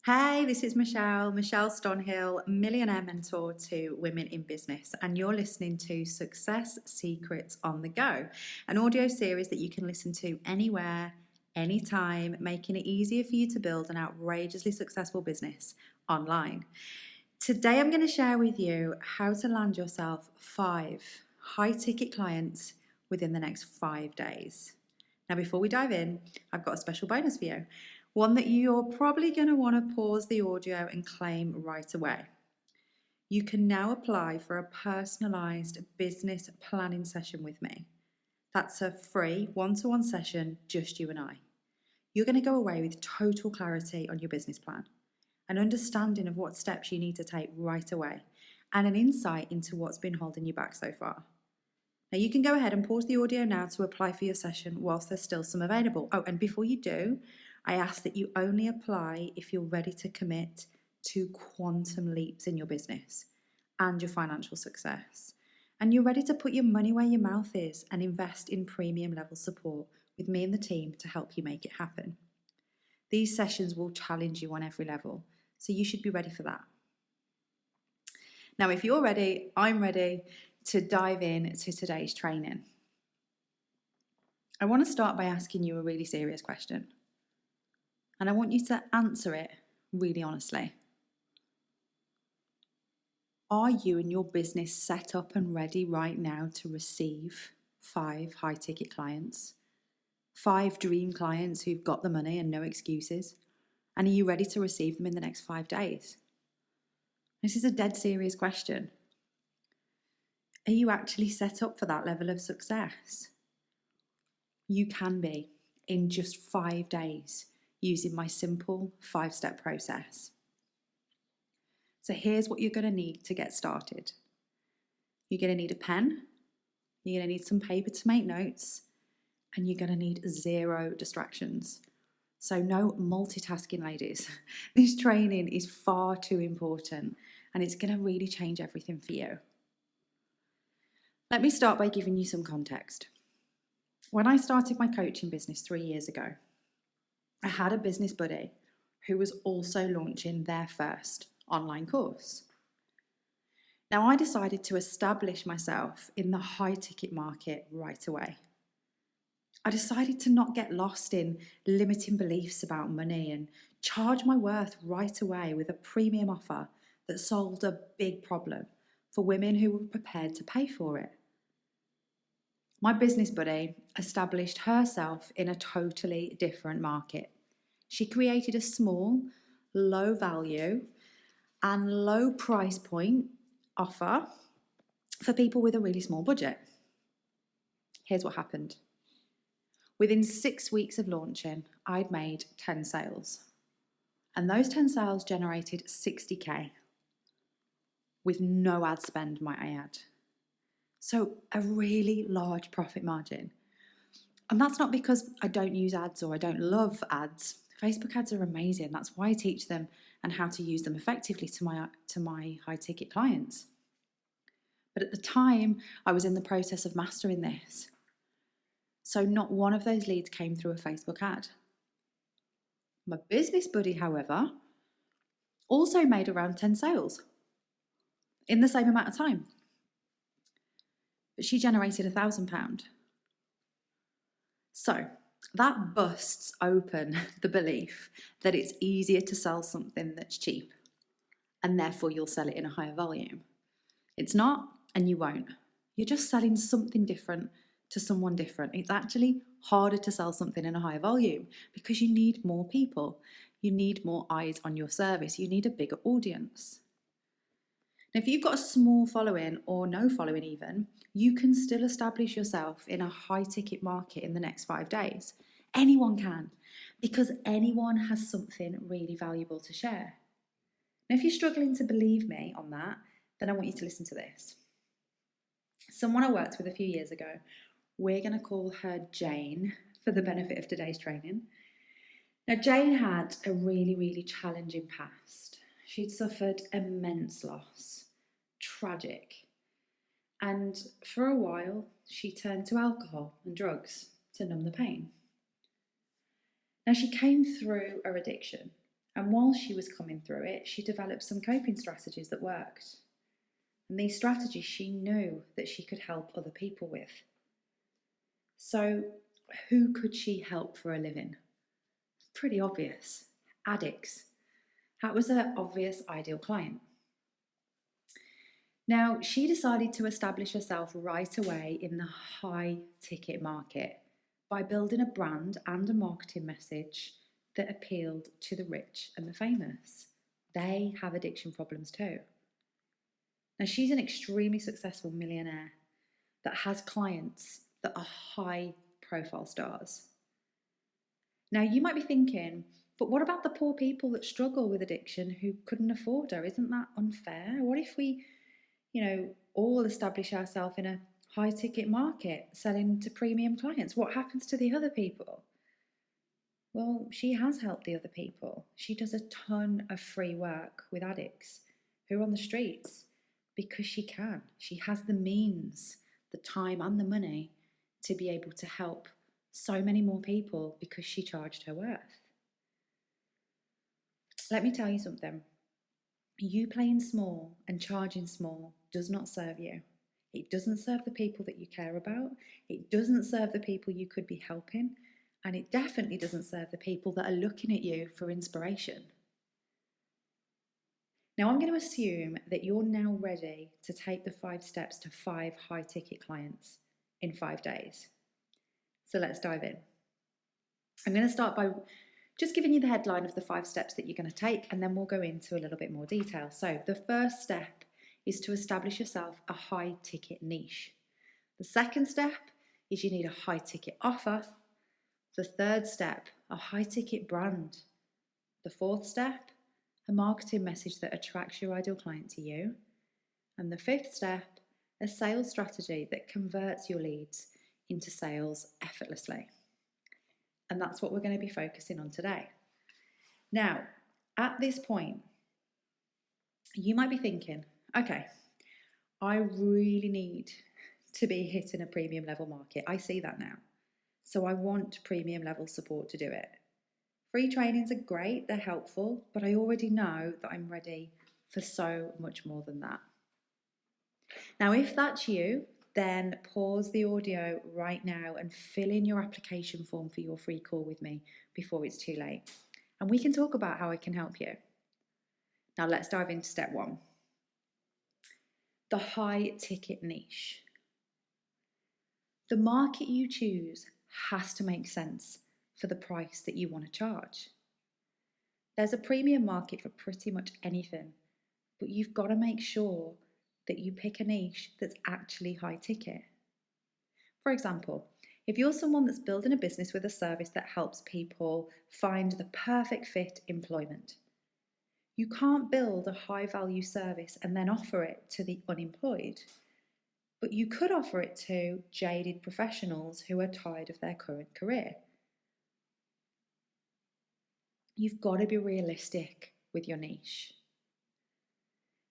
Hey, this is Michelle Stonhill, millionaire mentor to women in business, and you're listening to Success Secrets on the Go, an audio series that you can listen to anywhere, anytime, making it easier for you to build an outrageously successful business online. Today, I'm going to share with you how to land yourself 5 high ticket clients within the next 5 days. Now, before we dive in, I've got a special bonus for you. One that you're probably going to want to pause the audio and claim right away. You can now apply for a personalized business planning session with me. That's a free one-to-one session, just you and I. You're going to go away with total clarity on your business plan, an understanding of what steps you need to take right away, and an insight into what's been holding you back so far. Now you can go ahead and pause the audio now to apply for your session whilst there's still some available. Oh, and before you do, I ask that you only apply if you're ready to commit to quantum leaps in your business and your financial success. And you're ready to put your money where your mouth is and invest in premium level support with me and the team to help you make it happen. These sessions will challenge you on every level, so you should be ready for that. Now, if you're ready, I'm ready to dive in to today's training. I want to start by asking you a really serious question. And I want you to answer it really honestly. Are you and your business set up and ready right now to receive 5 high ticket clients? 5 dream clients who've got the money and no excuses? And are you ready to receive them in the next 5 days? This is a dead serious question. Are you actually set up for that level of success? You can be in just 5 days using my simple 5-step process. So here's what you're going to need to get started. You're going to need a pen, you're going to need some paper to make notes, and you're going to need 0 distractions. So no multitasking, ladies. This training is far too important, and it's going to really change everything for you. Let me start by giving you some context. When I started my coaching business 3 years ago, I had a business buddy who was also launching their first online course. Now, I decided to establish myself in the high ticket market right away. I decided to not get lost in limiting beliefs about money and charge my worth right away with a premium offer that solved a big problem for women who were prepared to pay for it. My business buddy established herself in a totally different market. She created a small, low value and low price point offer for people with a really small budget. Here's what happened. Within 6 weeks of launching, I'd made 10 sales. And those 10 sales generated 60K with no ad spend, might I add. So a really large profit margin. And that's not because I don't use ads or I don't love ads. Facebook ads are amazing. That's why I teach them and how to use them effectively to my high ticket clients. But at the time, I was in the process of mastering this. So not one of those leads came through a Facebook ad. My business buddy, however, also made around 10 sales in the same amount of time. But she generated £1,000. So that busts open the belief that it's easier to sell something that's cheap and therefore you'll sell it in a higher volume. It's not, and you won't. You're just selling something different to someone different. It's actually harder to sell something in a higher volume because you need more people. You need more eyes on your service. You need a bigger audience. Now, if you've got a small following or no following even, you can still establish yourself in a high ticket market in the next 5 days. Anyone can, because anyone has something really valuable to share. Now, if you're struggling to believe me on that, then I want you to listen to this. Someone I worked with a few years ago, we're going to call her Jane for the benefit of today's training. Now, Jane had a really, really challenging past. She'd suffered immense loss, tragic. And for a while, she turned to alcohol and drugs to numb the pain. Now, she came through her addiction And while she was coming through it, she developed some coping strategies that worked. And these strategies she knew that she could help other people with. So, who could she help for a living? Pretty obvious. Addicts. That was her obvious ideal client. Now, she decided to establish herself right away in the high ticket market by building a brand and a marketing message that appealed to the rich and the famous. They have addiction problems too. Now, she's an extremely successful millionaire that has clients that are high profile stars. Now, you might be thinking, but what about the poor people that struggle with addiction who couldn't afford her? Isn't that unfair? What if we, all establish ourselves in a high ticket market selling to premium clients? What happens to the other people? Well, she has helped the other people. She does a ton of free work with addicts who are on the streets because she can. She has the means, the time, and the money to be able to help so many more people because she charged her worth. Let me tell you something. You playing small and charging small does not serve you. It doesn't serve the people that you care about. It doesn't serve the people you could be helping. And it definitely doesn't serve the people that are looking at you for inspiration. Now, I'm going to assume that you're now ready to take the 5 steps to 5 high ticket clients in 5 days. So let's dive in. I'm going to start by just giving you the headline of the 5 steps that you're going to take, and then we'll go into a little bit more detail. So the first step is to establish yourself a high ticket niche. The second step is you need a high ticket offer. The third step, a high ticket brand. The fourth step, a marketing message that attracts your ideal client to you. And the fifth step, a sales strategy that converts your leads into sales effortlessly. And that's what we're going to be focusing on today. Now, at this point, you might be thinking, okay, I really need to be hitting a premium level market. I see that now. So I want premium level support to do it. Free trainings are great, they're helpful, but I already know that I'm ready for so much more than that. Now, if that's you, then pause the audio right now and fill in your application form for your free call with me before it's too late. And we can talk about how I can help you. Now, let's dive into step 1. The high ticket niche. The market you choose has to make sense for the price that you want to charge. There's a premium market for pretty much anything, but you've got to make sure that you pick a niche that's actually high ticket. For example, if you're someone that's building a business with a service that helps people find the perfect fit employment, you can't build a high value service and then offer it to the unemployed, but you could offer it to jaded professionals who are tired of their current career. You've got to be realistic with your niche.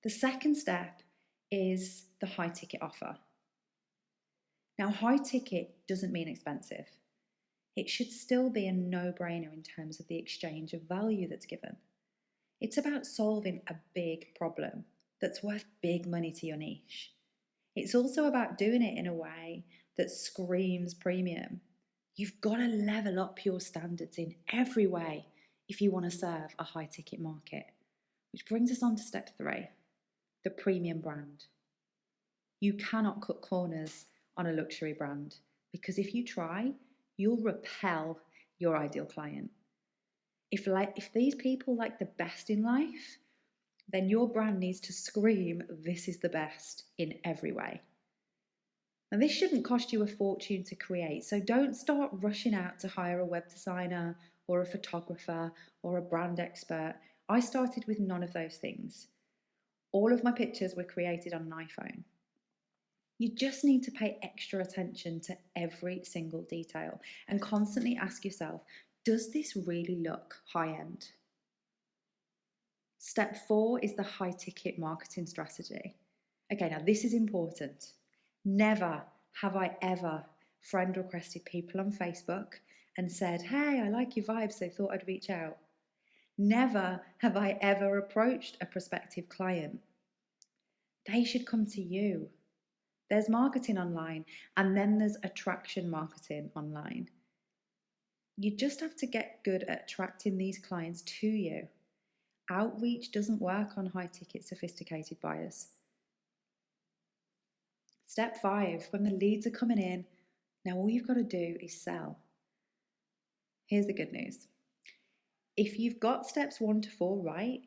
The second step is the high ticket offer. Now, high ticket doesn't mean expensive. It should still be a no-brainer in terms of the exchange of value that's given. It's about solving a big problem that's worth big money to your niche. It's also about doing it in a way that screams premium. You've got to level up your standards in every way if you want to serve a high ticket market. Which brings us on to step 3, the premium brand. You cannot cut corners on a luxury brand because if you try, you'll repel your ideal client. If these people like the best in life, then your brand needs to scream, this is the best in every way. And this shouldn't cost you a fortune to create, so don't start rushing out to hire a web designer or a photographer or a brand expert. I started with none of those things. All of my pictures were created on an iPhone. You just need to pay extra attention to every single detail and constantly ask yourself, does this really look high-end? Step 4 is the high-ticket marketing strategy. Okay, now this is important. Never have I ever friend requested people on Facebook and said, hey, I like your vibes, so thought I'd reach out. Never have I ever approached a prospective client. They should come to you. There's marketing online, and then there's attraction marketing online. You just have to get good at attracting these clients to you. Outreach doesn't work on high ticket, sophisticated buyers. Step 5, when the leads are coming in, now all you've got to do is sell. Here's the good news. If you've got steps 1 to 4 right,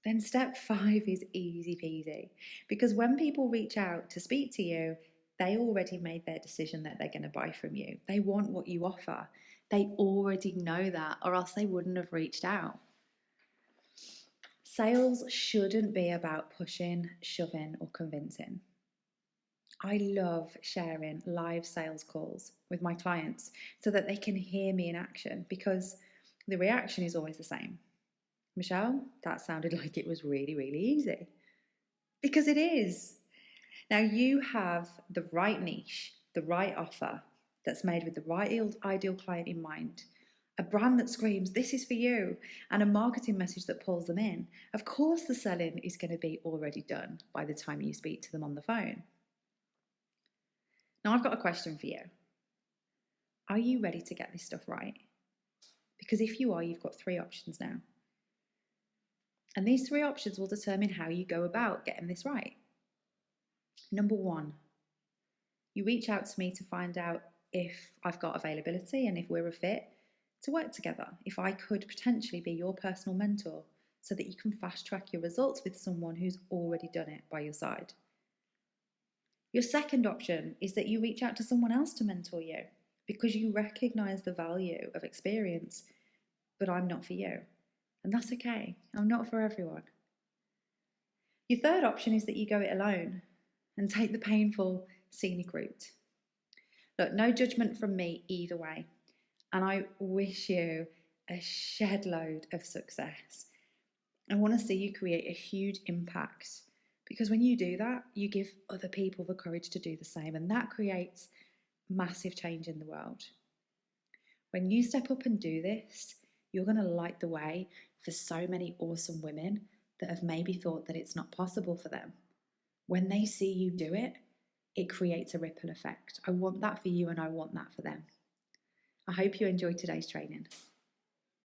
then step 5 is easy peasy. Because when people reach out to speak to you, they already made their decision that they're going to buy from you. They want what you offer. They already know that, or else they wouldn't have reached out. Sales shouldn't be about pushing, shoving, or convincing. I love sharing live sales calls with my clients so that they can hear me in action, because the reaction is always the same. Michelle, that sounded like it was really, really easy. Because it is. Now you have the right niche, the right offer that's made with the right ideal client in mind, a brand that screams, this is for you, and a marketing message that pulls them in. Of course, the selling is going to be already done by the time you speak to them on the phone. Now, I've got a question for you. Are you ready to get this stuff right? Because if you are, you've got 3 options now. And these 3 options will determine how you go about getting this right. Number 1, you reach out to me to find out if I've got availability and if we're a fit to work together, if I could potentially be your personal mentor so that you can fast track your results with someone who's already done it by your side. Your second option is that you reach out to someone else to mentor you because you recognize the value of experience, but I'm not for you. And that's okay. I'm not for everyone. Your third option is that you go it alone and take the painful, scenic route. Look, no judgment from me either way. And I wish you a shed load of success. I want to see you create a huge impact, because when you do that, you give other people the courage to do the same, and that creates massive change in the world. When you step up and do this, you're going to light the way for so many awesome women that have maybe thought that it's not possible for them. When they see you do it, it creates a ripple effect. I want that for you, and I want that for them. I hope you enjoyed today's training.